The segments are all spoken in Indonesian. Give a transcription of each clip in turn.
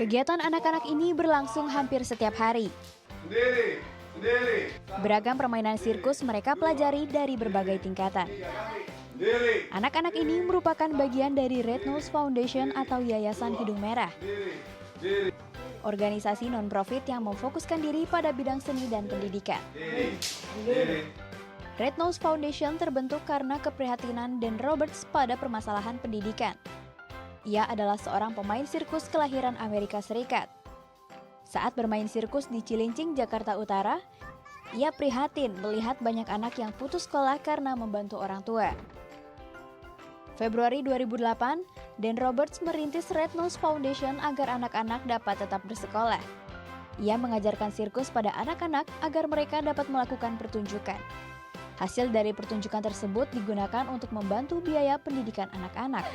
Kegiatan anak-anak ini berlangsung hampir setiap hari. Beragam permainan sirkus mereka pelajari dari berbagai tingkatan. Anak-anak ini merupakan bagian dari Red Nose Foundation atau Yayasan Hidung Merah. Organisasi non-profit yang memfokuskan diri pada bidang seni dan pendidikan. Red Nose Foundation terbentuk karena keprihatinan Dan Roberts pada permasalahan pendidikan. Ia adalah seorang pemain sirkus kelahiran Amerika Serikat. Saat bermain sirkus di Cilincing, Jakarta Utara, ia prihatin melihat banyak anak yang putus sekolah karena membantu orang tua. Februari 2008, Dan Roberts merintis Red Nose Foundation agar anak-anak dapat tetap bersekolah. Ia mengajarkan sirkus pada anak-anak agar mereka dapat melakukan pertunjukan. Hasil dari pertunjukan tersebut digunakan untuk membantu biaya pendidikan anak-anak.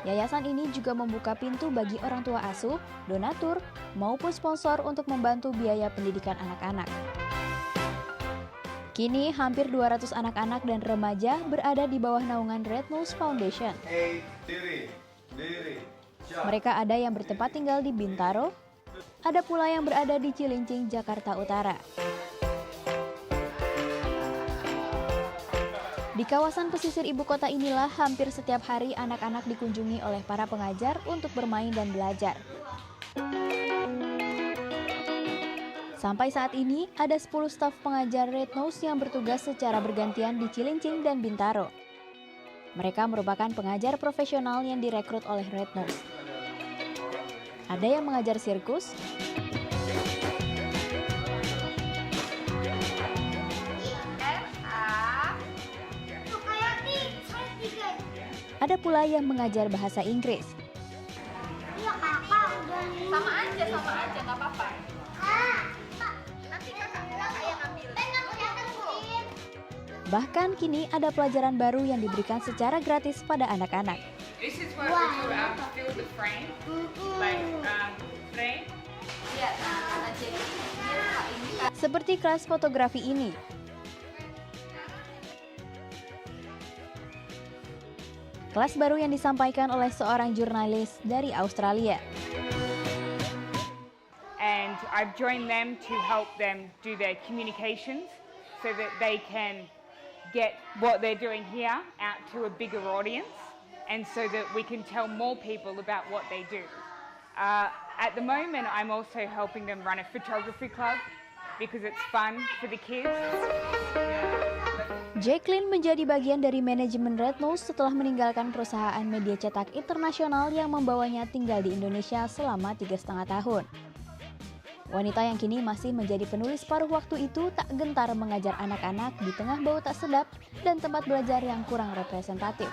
Yayasan ini juga membuka pintu bagi orang tua asuh, donatur, maupun sponsor untuk membantu biaya pendidikan anak-anak. Kini hampir 200 anak-anak dan remaja berada di bawah naungan Red Nose Foundation. Mereka ada yang bertempat tinggal di Bintaro, ada pula yang berada di Cilincing, Jakarta Utara. Di kawasan pesisir ibu kota inilah hampir setiap hari anak-anak dikunjungi oleh para pengajar untuk bermain dan belajar. Sampai saat ini, ada 10 staf pengajar Red Nose yang bertugas secara bergantian di Cilincing dan Bintaro. Mereka merupakan pengajar profesional yang direkrut oleh Red Nose. Ada yang mengajar sirkus, ada pula yang mengajar bahasa Inggris. Iya kakak udah nih. Sama aja, nggak apa-apa. Nanti kakak yang ambil. Bahkan kini ada pelajaran baru yang diberikan secara gratis pada anak-anak. This is what we do fill the frame, like frame. Iya, kata Jenny, ini Seperti kelas fotografi ini. Kelas baru yang disampaikan oleh seorang jurnalis dari Australia. And I've joined them to help them do their communications so that they can get what they're doing here out to a bigger audience and so that we can tell more people about what they do. At the moment, I'm also helping them run a photography club because it's fun for the kids. Jacqueline menjadi bagian dari manajemen Red Nose setelah meninggalkan perusahaan media cetak internasional yang membawanya tinggal di Indonesia selama 3,5 tahun. Wanita yang kini masih menjadi penulis paruh waktu itu tak gentar mengajar anak-anak di tengah bau tak sedap dan tempat belajar yang kurang representatif.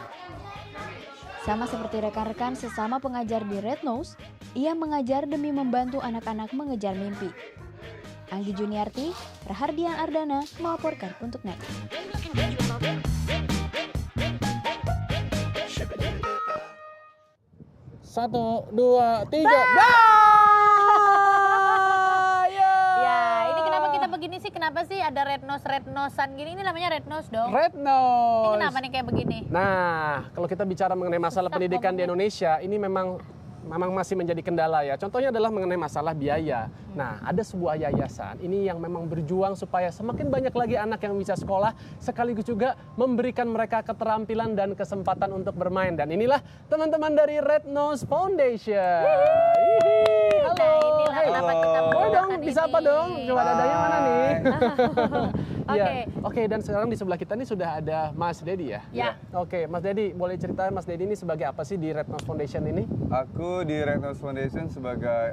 Sama seperti rekan-rekan sesama pengajar di Red Nose, ia mengajar demi membantu anak-anak mengejar mimpi. Anggi Juniarti, Rahardian Ardana melaporkan untuk Next. 1, 2, 3. Ya, ini kenapa kita begini sih? Kenapa sih ada red nose-an gini? Ini namanya red nose dong. Red Nose. Ini kenapa nih kayak begini? Nah, kalau kita bicara mengenai masalah pendidikan di Indonesia, ini memang masih menjadi kendala ya. Contohnya adalah mengenai masalah biaya. Nah, ada sebuah yayasan ini yang memang berjuang supaya semakin banyak lagi anak yang bisa sekolah, sekaligus juga memberikan mereka keterampilan dan kesempatan untuk bermain. Dan inilah teman-teman dari Red Nose Foundation. Halo. Nah, inilah kenapa kita Boleh dong, membawakan bisa ini. apa dong? Coba dadanya mana nih? Oke. Ya. Oke, dan sekarang di sebelah kita ini sudah ada Mas Dedi ya? Ya. Oke, Mas Dedi, boleh ceritain Mas Dedi ini sebagai apa sih di Red Nose Foundation ini? Aku di Red Nose Foundation sebagai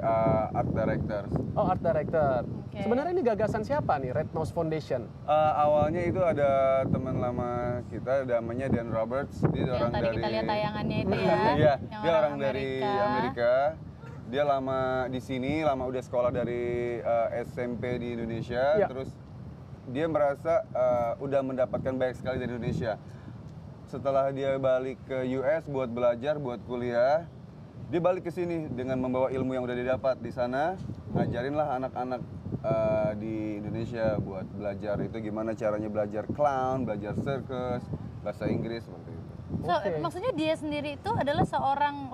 art director. Oh, art director. Oke. Sebenarnya ini gagasan siapa nih, Red Nose Foundation? Awalnya itu ada teman lama kita namanya Dan Roberts. Dia Yang orang tadi dari kita lihat tayangannya itu ya. Iya, Yang dia orang dari Amerika. Dia lama di sini, lama udah sekolah dari SMP di Indonesia. Ya. Terus dia merasa udah mendapatkan banyak sekali dari Indonesia. Setelah dia balik ke US buat belajar, buat kuliah, dia balik ke sini dengan membawa ilmu yang udah didapat di sana, ngajarinlah anak-anak di Indonesia buat belajar itu gimana caranya belajar clown, belajar circus, bahasa Inggris seperti itu. So, maksudnya dia sendiri itu adalah seorang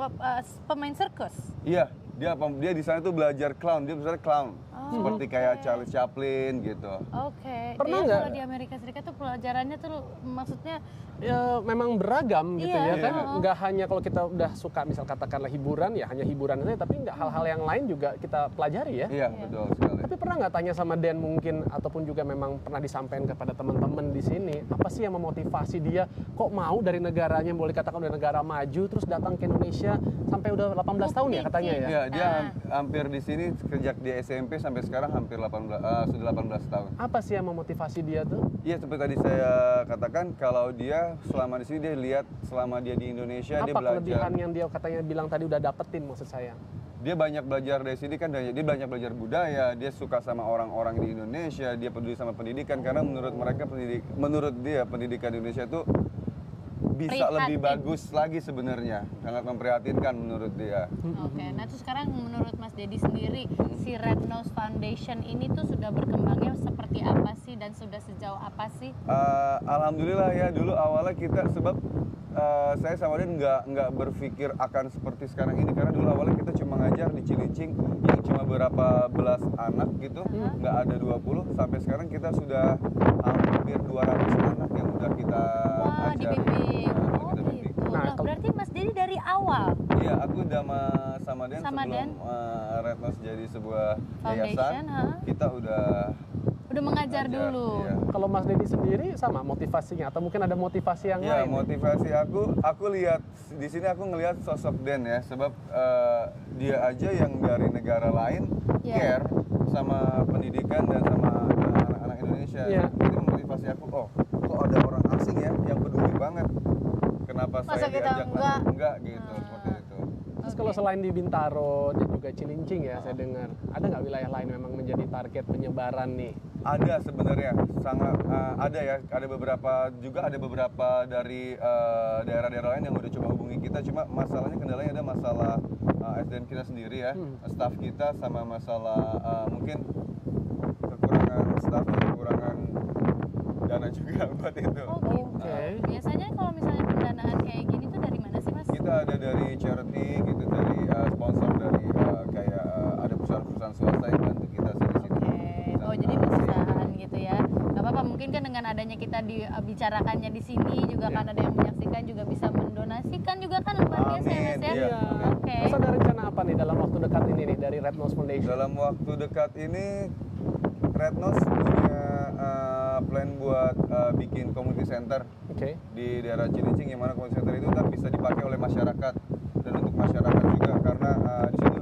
pemain sirkus. Iya, dia di sana tuh belajar clown. Dia belajar clown. Seperti kayak Charlie Chaplin gitu. Oke. Pernah Jadi nggak? kalau di Amerika Serikat tuh pelajarannya tuh maksudnya Ya, memang beragam gitu Iya, ya kan, iya. nggak hanya kalau kita udah suka misal katakanlah hiburan ya hanya hiburan aja, tapi nggak hal-hal yang lain juga kita pelajari ya. Iya, betul sekali. Tapi pernah nggak tanya sama Dan mungkin ataupun juga memang pernah disampaikan kepada teman-teman di sini apa sih yang memotivasi dia kok mau dari negaranya boleh katakan udah negara maju terus datang ke Indonesia sampai udah 18 tahun ya katanya ya. Iya, dia hampir di sini sejak di SMP sampai sekarang hampir sudah 18 tahun. Apa sih yang memotivasi dia tuh? Iya, seperti tadi saya katakan kalau dia selama di sini dia lihat selama dia di Indonesia dia Apa belajar. kelebihan yang dia katanya bilang tadi udah dapetin maksud saya? Dia banyak belajar dari sini kan, dia banyak belajar budaya, dia suka sama orang-orang di Indonesia, dia peduli sama pendidikan karena menurut dia pendidikan di Indonesia itu bisa lebih bagus lagi sebenarnya, sangat memprihatinkan menurut dia. Oke, nah terus sekarang menurut Mas Dedi sendiri si Red Nose Foundation ini tuh sudah berkembangnya seperti apa sih dan sudah sejauh apa sih? Alhamdulillah ya, dulu awalnya kita sebab saya sama dia nggak berpikir akan seperti sekarang ini karena dulu awalnya kita cuma ngajar di Cilincing yang cuma berapa belas anak gitu, nggak ada 20, sampai sekarang kita sudah hampir 200 anak yang udah kita ajar. Dibimbing. Oh Kita bimbing. gitu. Nah, Loh, berarti Mas Dedi dari awal Iya, aku udah sama Dan Sama sebelum Red Nose jadi sebuah Foundation, yayasan, kita udah mengajar ajar, dulu. iya. Kalau Mas Dedi sendiri sama motivasinya atau mungkin ada motivasi yang Ya, lain? motivasi aku lihat di sini aku ngelihat sosok Dan ya, sebab dia aja yang dari negara lain Iya. care sama pendidikan dan sama anak-anak Indonesia. Iya. Itu memotivasi aku, oh kok ada orang asing ya yang peduli banget. Kenapa Masa saya kita diajak enggak? enggak gitu, seperti itu. Terus kalau selain di Bintaro dan juga Cilincing ya saya dengar, ada nggak wilayah lain memang menjadi target penyebaran nih? Ada sebenarnya, sangat ada ya. Ada beberapa dari daerah-daerah lain yang udah coba hubungi kita. Cuma masalahnya kendalanya ada masalah SDM kita sendiri ya, staff kita sama masalah mungkin kekurangan staff, kekurangan dana juga buat itu. Oh gitu. Oke. Biasanya kalau misalnya pendanaan kayak gini tuh dari mana sih Mas? Kita ada dari charity gitu, dari sponsor dari kayak ada perusahaan-perusahaan swasta yang bantu kita sih di sini. Oke. Oh jadi perusahaan gitu ya. Gak apa-apa, mungkin kan dengan adanya kita dibicarakannya di sini juga kan ada yang menyaksikan juga bisa mendonasikan juga kan luar biasa ya Mas ya. Iya. Oke. Terus ada rencana apa nih dalam waktu dekat ini nih dari Red Nose Foundation? Dalam waktu dekat ini Red Nose punya plan buat bikin community center Oke. di daerah Cilincing, yang mana community center itu kan bisa dipakai oleh masyarakat dan untuk masyarakat juga karena di situ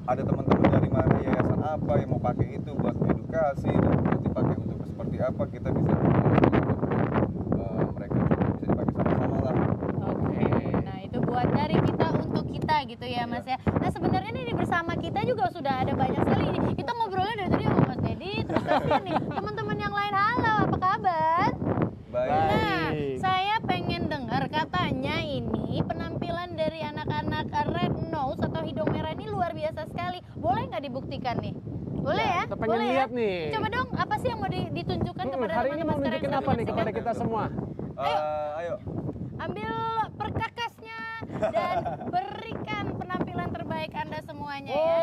ada teman-teman dari mana yayasan apa yang mau pakai itu buat edukasi dan buat dipakai untuk seperti apa kita bisa mereka juga bisa dipakai sama-sama lah. Oke, nah itu buat dari kita untuk kita gitu ya Mas ya. Nah sebenarnya nih bersama kita juga sudah ada banyak sekali nih. Kita ngobrolnya dari tadi sama Mas Dedi, terus kasihan nih teman-teman yang lain. Halo, apa kabar? Baik. Nah, saya pengen dengar katanya ini penampilan dari anak-anak Red Nose atau Hidung Merah ini luar biasa sekali. Boleh nggak dibuktikan nih? Boleh ya? Kita pengen Boleh lihat ya? nih. Coba dong, apa sih yang mau ditunjukkan kepada Hari ini teman-teman mau sekarang nunjukin yang apa nih menyaksikan? kepada kita semua? Ayo. Ambil perkakasnya dan berikan penampilan terbaik Anda semuanya ya.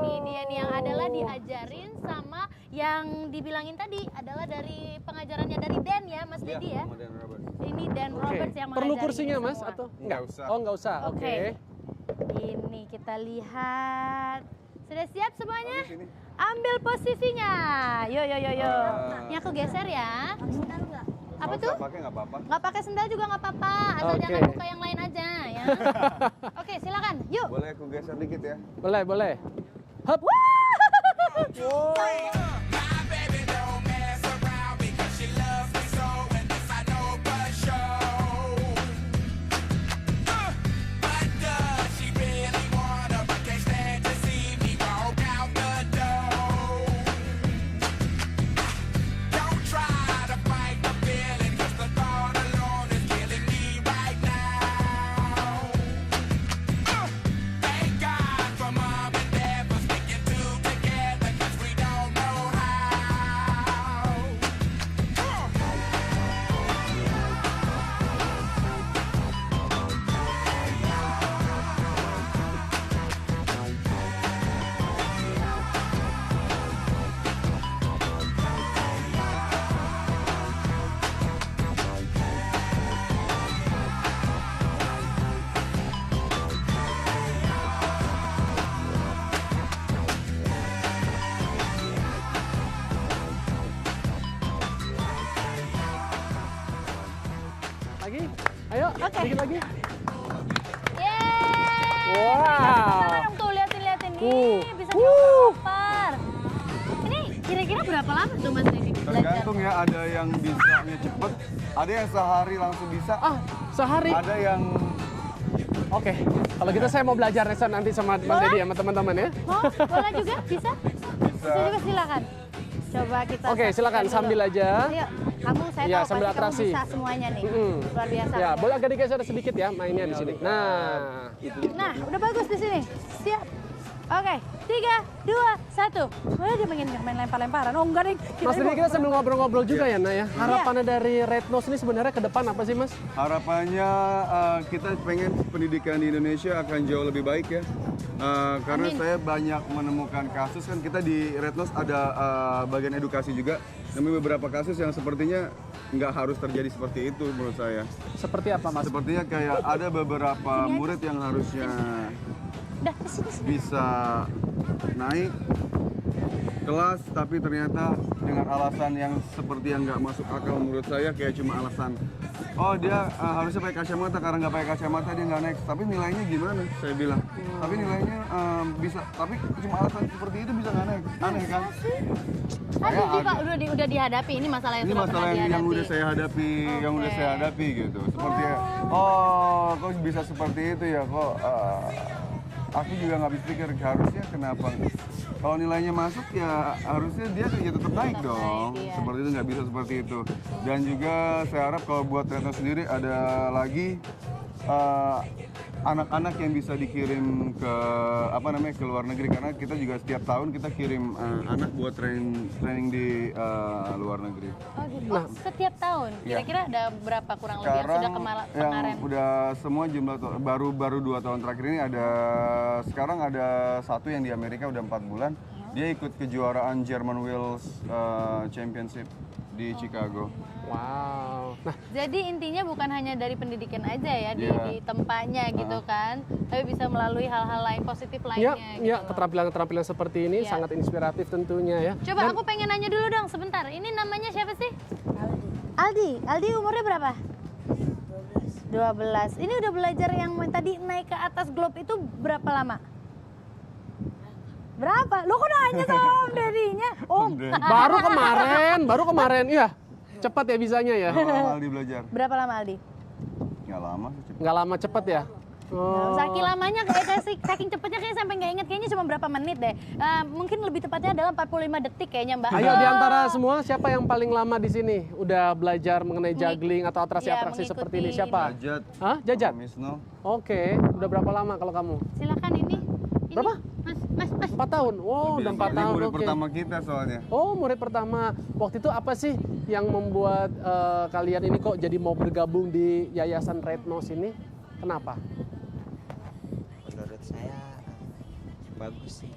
Nih dia nih yang adalah diajarin sama yang dibilangin tadi adalah dari pengajarannya dari Dan ya Mas Dedi ya. Sama Dan Roberts. Ini Dan Roberts yang Perlu mengajari kursinya ini Mas semua. atau Nggak usah. Oh nggak usah. Oke. Oke. Ini kita lihat. Sudah siap semuanya? Di sini. Ambil posisinya. Yo. Ini aku geser ya. Apa Nggak tuh? usah pakai nggak apa-apa. Nggak pakai sendal juga nggak apa-apa, asal Oke. jangan buka yang lain aja ya. Oke, silakan. Yuk. Boleh aku geser dikit ya? Boleh, boleh. Hup. Thank God for mom and dad for sticking together, 'cause we don't know how. Ayo, Oke. sedikit lagi. Yeay! Wow. Sama dong tuh, liatin. Wuh. Nih, bisa ngoper. Ini kira-kira berapa lama tuh Mas Dedi belajar? Tergantung ya, ada yang bisanya cepet, ada yang sehari langsung bisa, Ah, sehari. ada yang Oke, kalau gitu saya mau belajar Resa nanti sama Mas Dedi sama teman-teman ya. Mau? Bola juga? Bisa? Bisa juga silakan. Coba kita Oke, silakan saksikan dulu. sambil aja. Ayo, kamu saya Iya, tahu sambil pasti atraksi. kamu bisa semuanya nih. Mm-mm. Luar biasa. Ya, kamu. boleh agak digeser sedikit ya mainnya di sini. Nah, Nah, udah bagus di sini. Siap. Oke, 3, 2, 1. Wah, dia pengen main lempar-lemparan. Oh, enggak deh. Mas Dedi kita sambil ngobrol-ngobrol juga ya, Nah ya. Iya. Harapannya dari Red Nose ini sebenarnya ke depan apa sih, Mas? harapannya kita pengen pendidikan di Indonesia akan jauh lebih baik ya. Karena Amin. saya banyak menemukan kasus kan kita di Red Nose ada bagian edukasi juga. Namun beberapa kasus yang sepertinya nggak harus terjadi seperti itu menurut saya. Seperti apa, Mas? Sepertinya kayak ada beberapa murid yang harusnya Udah, sini. bisa naik kelas tapi ternyata dengan alasan yang seperti yang nggak masuk akal menurut saya, kayak cuma alasan oh dia harusnya pakai kacamata, karena nggak pakai kacamata dia nggak naik, tapi nilainya gimana saya bilang, tapi nilainya bisa, tapi cuma alasan seperti itu bisa nggak naik, aneh kan. Tadi Pak udah dihadapi, ini masalah yang Ini sudah masalah pernah yang dihadapi. udah saya hadapi, yang udah Oke. saya hadapi gitu. Seperti kok bisa seperti itu ya, kok aku juga nggak bisa pikir harusnya kenapa. Kalau nilainya masuk ya harusnya dia ya tetap naik Tetap dong. naik, iya. Seperti itu nggak bisa seperti itu. Dan juga saya harap kalau buat Retno sendiri ada lagi anak-anak yang bisa dikirim ke ke luar negeri, karena kita juga setiap tahun kita kirim anak buat training di luar negeri. Oh gitu. Setiap tahun. Iya. Kira-kira ada berapa kurang lebih yang sudah kemarin? yang udah semua jumlah baru 2 tahun terakhir ini sekarang ada satu yang di Amerika udah 4 bulan. Dia ikut kejuaraan German Wheels Championship di Chicago. Wow. Nah, Jadi intinya bukan hanya dari pendidikan aja ya Iya. di tempatnya gitu kan, tapi bisa melalui hal-hal lain positif ya, lainnya. ya gitu loh. keterampilan-keterampilan seperti ini Iya. sangat inspiratif tentunya ya. Coba aku pengen nanya dulu dong sebentar. Ini namanya siapa sih? Aldi. Aldi umurnya berapa? 12. Ini udah belajar yang tadi naik ke atas globe itu berapa lama? Berapa? Lo kok nanya sama Om Dedinya? Om. Baru kemarin, iya. Cepat ya bisanya ya. Berapa lama Aldi belajar? Berapa lama Aldi? Nggak lama sih, cepet. Nggak lama cepet ya. Oh. Saking lamanya saking cepetnya kayak sampai nggak inget, kayaknya cuma berapa menit deh. Mungkin lebih tepatnya adalah 45 detik kayaknya Mbak. Ayo di antara semua siapa yang paling lama di sini? Udah belajar mengenai juggling atau atraksi-atraksi Iya, seperti ini? mengikuti Siapa? Ajat. Hah? Jajat? Om Wisnu. Oke, udah berapa lama kalau kamu? Silakan ini. Berapa? Mas. 4 tahun. Wow, udah 4 Ini tahun. murid Oke. pertama kita soalnya. Oh, murid pertama. Waktu itu apa sih yang membuat kalian ini kok jadi mau bergabung di Yayasan Red Nose ini? Kenapa? Menurut saya bagus sih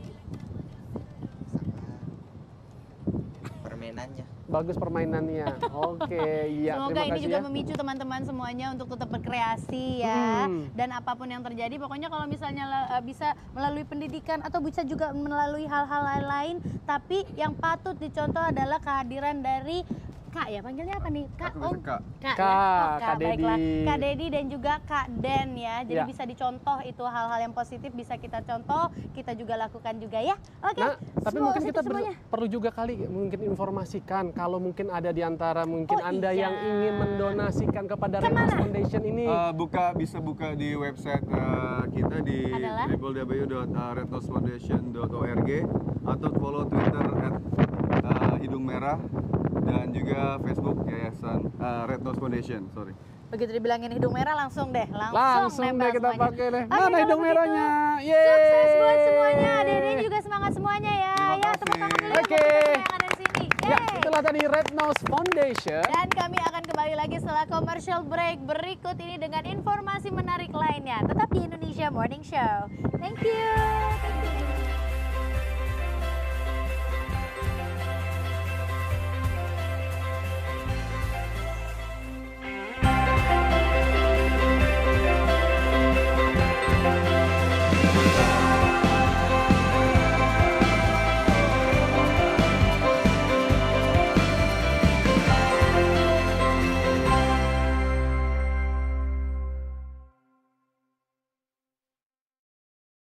sama permainannya. Bagus permainannya. Oke, iya. Semoga Terima ini kasih juga ya. memicu teman-teman semuanya untuk tetap berkreasi ya. Hmm. Dan apapun yang terjadi, pokoknya kalau misalnya bisa melalui pendidikan atau bisa juga melalui hal-hal lain, tapi yang patut dicontoh adalah kehadiran dari Kak ya, panggilnya apa nih? Kak Aku Om? bisa Kak. Kak, Kak, ya? Oh, Kak baiklah. Dedi. Kak Dedi dan juga Kak Den ya. Jadi Ya. bisa dicontoh itu hal-hal yang positif bisa kita contoh, kita juga lakukan juga ya. Oke. Nah, tapi semua mungkin kita semuanya. perlu juga kali mungkin informasikan kalau mungkin ada di antara mungkin Oh, Anda iya. yang ingin mendonasikan kepada Red Nose Foundation ini. Bisa buka di website kita di Adalah? www.rednosefoundation.org atau follow Twitter @hidung merah dan juga Facebook Yayasan Red Nose Foundation. Sorry. Begitu dibilangin hidung merah langsung deh, Langsung nempel deh kita semuanya. pakai deh. Oke, Mana kalau hidung begitu, merahnya? Sukses buat Yeay. semuanya. Adik-adik juga semangat semuanya ya. Terima Ya, kasih. tepuk tangan dulu Oke. untuk teman-teman yang ada di sini. Ya, Yeay. itulah tadi Red Nose Foundation. Dan kami akan kembali lagi setelah commercial break berikut ini dengan informasi menarik lainnya. Tetap di Indonesia Morning Show. Thank you.